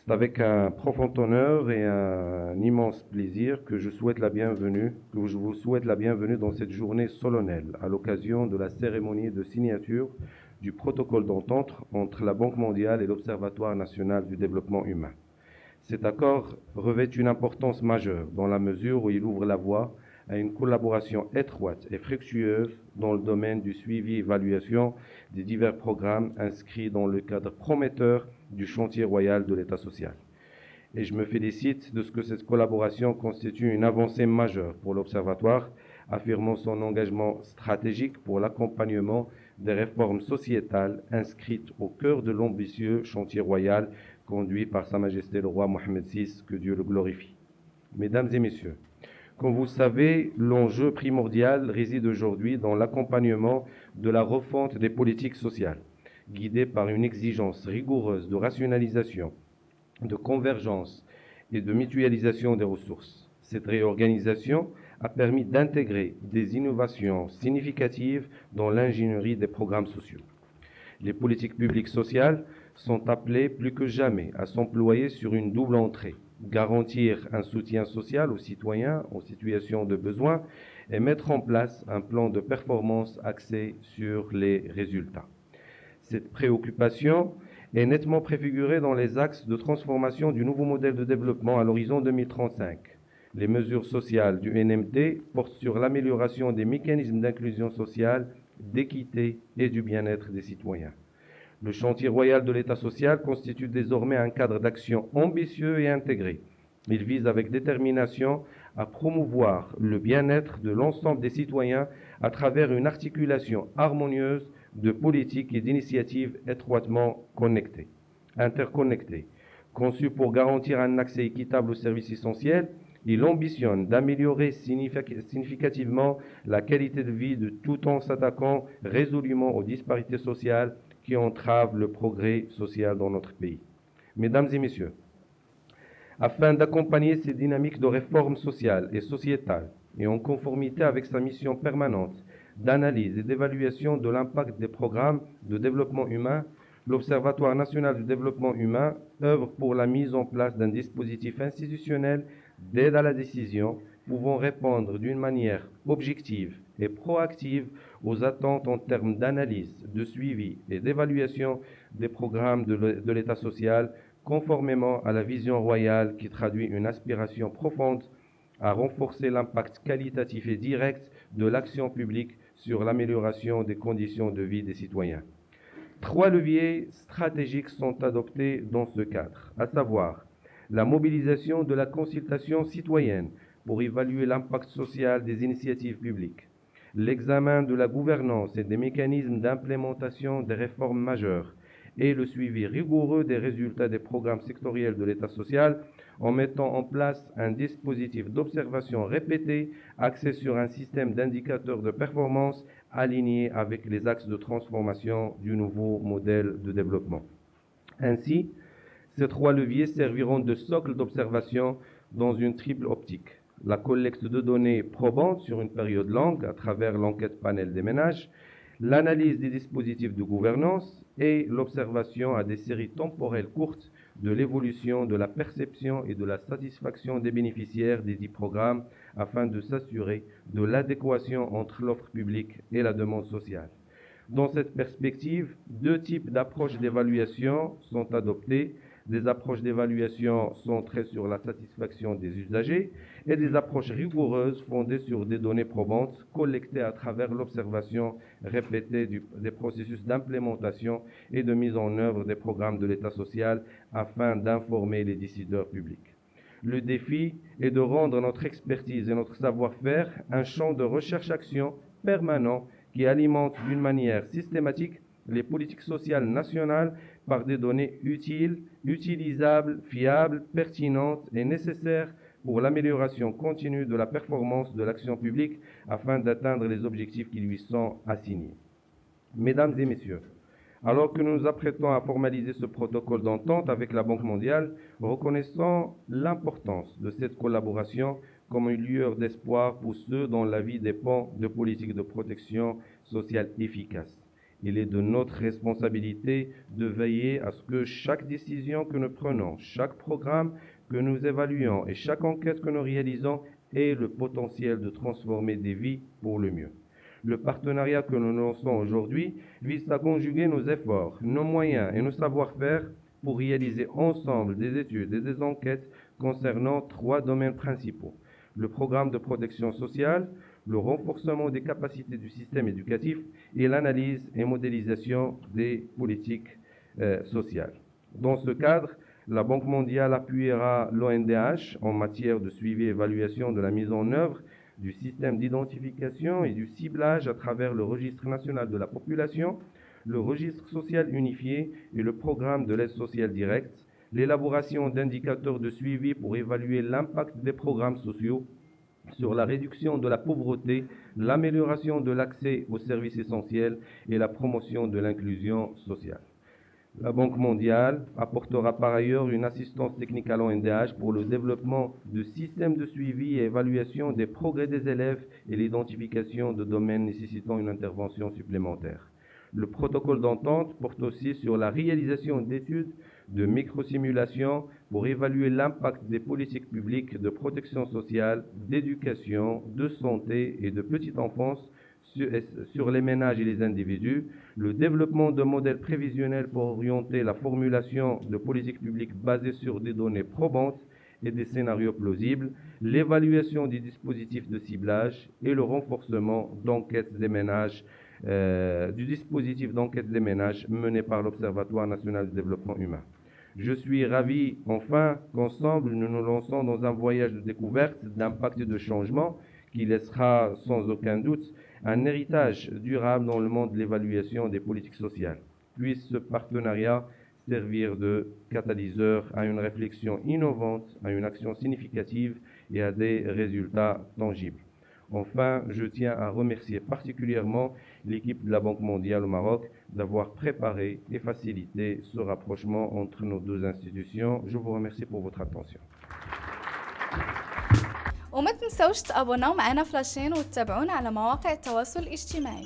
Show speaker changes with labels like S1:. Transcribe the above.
S1: C'est avec un profond honneur et un immense plaisir que je vous souhaite la bienvenue dans cette journée solennelle à l'occasion de la cérémonie de signature du protocole d'entente entre la Banque mondiale et l'Observatoire national du développement humain. Cet accord revêt une importance majeure dans la mesure où il ouvre la voie à une collaboration étroite et fructueuse dans le domaine du suivi et évaluation des divers programmes inscrits dans le cadre prometteur du chantier royal de l'État social. Et je me félicite de ce que cette collaboration constitue une avancée majeure pour l'Observatoire, affirmant son engagement stratégique pour l'accompagnement des réformes sociétales inscrites au cœur de l'ambitieux chantier royal conduit par Sa Majesté le roi Mohammed VI, que Dieu le glorifie. Mesdames et messieurs, comme vous le savez, l'enjeu primordial réside aujourd'hui dans l'accompagnement de la refonte des politiques sociales, guidée par une exigence rigoureuse de rationalisation, de convergence et de mutualisation des ressources. Cette réorganisation a permis d'intégrer des innovations significatives dans l'ingénierie des programmes sociaux. Les politiques publiques sociales sont appelées plus que jamais à s'employer sur une double entrée: garantir un soutien social aux citoyens en situation de besoin et mettre en place un plan de performance axé sur les résultats. Cette préoccupation est nettement préfigurée dans les axes de transformation du nouveau modèle de développement à l'horizon 2035. Les mesures sociales du NMD portent sur l'amélioration des mécanismes d'inclusion sociale, d'équité et du bien-être des citoyens. Le chantier royal de l'État social constitue désormais un cadre d'action ambitieux et intégré. Il vise avec détermination à promouvoir le bien-être de l'ensemble des citoyens à travers une articulation harmonieuse de politiques et d'initiatives étroitement interconnectées. Conçu pour garantir un accès équitable aux services essentiels, il ambitionne d'améliorer significativement la qualité de vie tout en s'attaquant résolument aux disparités sociales qui entravent le progrès social dans notre pays. Mesdames et messieurs, afin d'accompagner ces dynamiques de réforme sociale et sociétale et en conformité avec sa mission permanente d'analyse et d'évaluation de l'impact des programmes de développement humain, l'Observatoire national du développement humain œuvre pour la mise en place d'un dispositif institutionnel d'aide à la décision pouvant répondre d'une manière objective et proactive aux attentes en termes d'analyse, de suivi et d'évaluation des programmes de l'État social, conformément à la vision royale qui traduit une aspiration profonde à renforcer l'impact qualitatif et direct de l'action publique sur l'amélioration des conditions de vie des citoyens. 3 leviers stratégiques sont adoptés dans ce cadre, à savoir la mobilisation de la consultation citoyenne pour évaluer l'impact social des initiatives publiques, l'examen de la gouvernance et des mécanismes d'implémentation des réformes majeures et le suivi rigoureux des résultats des programmes sectoriels de l'État social en mettant en place un dispositif d'observation répétée axé sur un système d'indicateurs de performance alignés avec les axes de transformation du nouveau modèle de développement. Ainsi, ces 3 leviers serviront de socle d'observation dans une triple optique: la collecte de données probantes sur une période longue à travers l'enquête panel des ménages, l'analyse des dispositifs de gouvernance et l'observation à des séries temporelles courtes de l'évolution de la perception et de la satisfaction des bénéficiaires des 10 programmes afin de s'assurer de l'adéquation entre l'offre publique et la demande sociale. Dans cette perspective, 2 types d'approches d'évaluation sont adoptées: des approches d'évaluation centrées sur la satisfaction des usagers et des approches rigoureuses fondées sur des données probantes collectées à travers l'observation répétée des processus d'implémentation et de mise en œuvre des programmes de l'État social afin d'informer les décideurs publics. Le défi est de rendre notre expertise et notre savoir-faire un champ de recherche-action permanent qui alimente d'une manière systématique les politiques sociales nationales par des données utiles, utilisables, fiables, pertinentes et nécessaires pour l'amélioration continue de la performance de l'action publique afin d'atteindre les objectifs qui lui sont assignés. Mesdames et messieurs, alors que nous nous apprêtons à formaliser ce protocole d'entente avec la Banque mondiale, reconnaissons l'importance de cette collaboration comme une lueur d'espoir pour ceux dont la vie dépend de politiques de protection sociale efficaces. Il est de notre responsabilité de veiller à ce que chaque décision que nous prenons, chaque programme que nous évaluons et chaque enquête que nous réalisons ait le potentiel de transformer des vies pour le mieux. Le partenariat que nous lançons aujourd'hui vise à conjuguer nos efforts, nos moyens et nos savoir-faire pour réaliser ensemble des études et des enquêtes concernant 3 domaines principaux. Le programme de protection sociale, le renforcement des capacités du système éducatif et l'analyse et modélisation des politiques sociales. Dans ce cadre, la Banque mondiale appuiera l'ONDH en matière de suivi et évaluation de la mise en œuvre du système d'identification et du ciblage à travers le registre national de la population, le registre social unifié et le programme de l'aide sociale directe, l'élaboration d'indicateurs de suivi pour évaluer l'impact des programmes sociaux sur la réduction de la pauvreté, l'amélioration de l'accès aux services essentiels et la promotion de l'inclusion sociale. La Banque mondiale apportera par ailleurs une assistance technique à l'ONDH pour le développement de systèmes de suivi et évaluation des progrès des élèves et l'identification de domaines nécessitant une intervention supplémentaire. Le protocole d'entente porte aussi sur la réalisation d'études de microsimulation pour évaluer l'impact des politiques publiques de protection sociale, d'éducation, de santé et de petite enfance sur les ménages et les individus, le développement de modèles prévisionnels pour orienter la formulation de politiques publiques basées sur des données probantes et des scénarios plausibles, l'évaluation des dispositifs de ciblage et le renforcement d'enquêtes des ménages, du dispositif d'enquête des ménages mené par l'Observatoire national du développement humain. Je suis ravi, enfin, qu'ensemble, nous nous lançons dans un voyage de découverte, d'impact et de changement qui laissera sans aucun doute un héritage durable dans le monde de l'évaluation des politiques sociales. Puisse ce partenariat servir de catalyseur à une réflexion innovante, à une action significative et à des résultats tangibles. Enfin, je tiens à remercier particulièrement l'équipe de la Banque mondiale au Maroc d'avoir préparé et facilité ce rapprochement entre nos 2 institutions. Je vous remercie pour votre attention.
S2: وما تنسوش تابوناو معنا فلاشين وتتابعونا على مواقع التواصل الاجتماعي.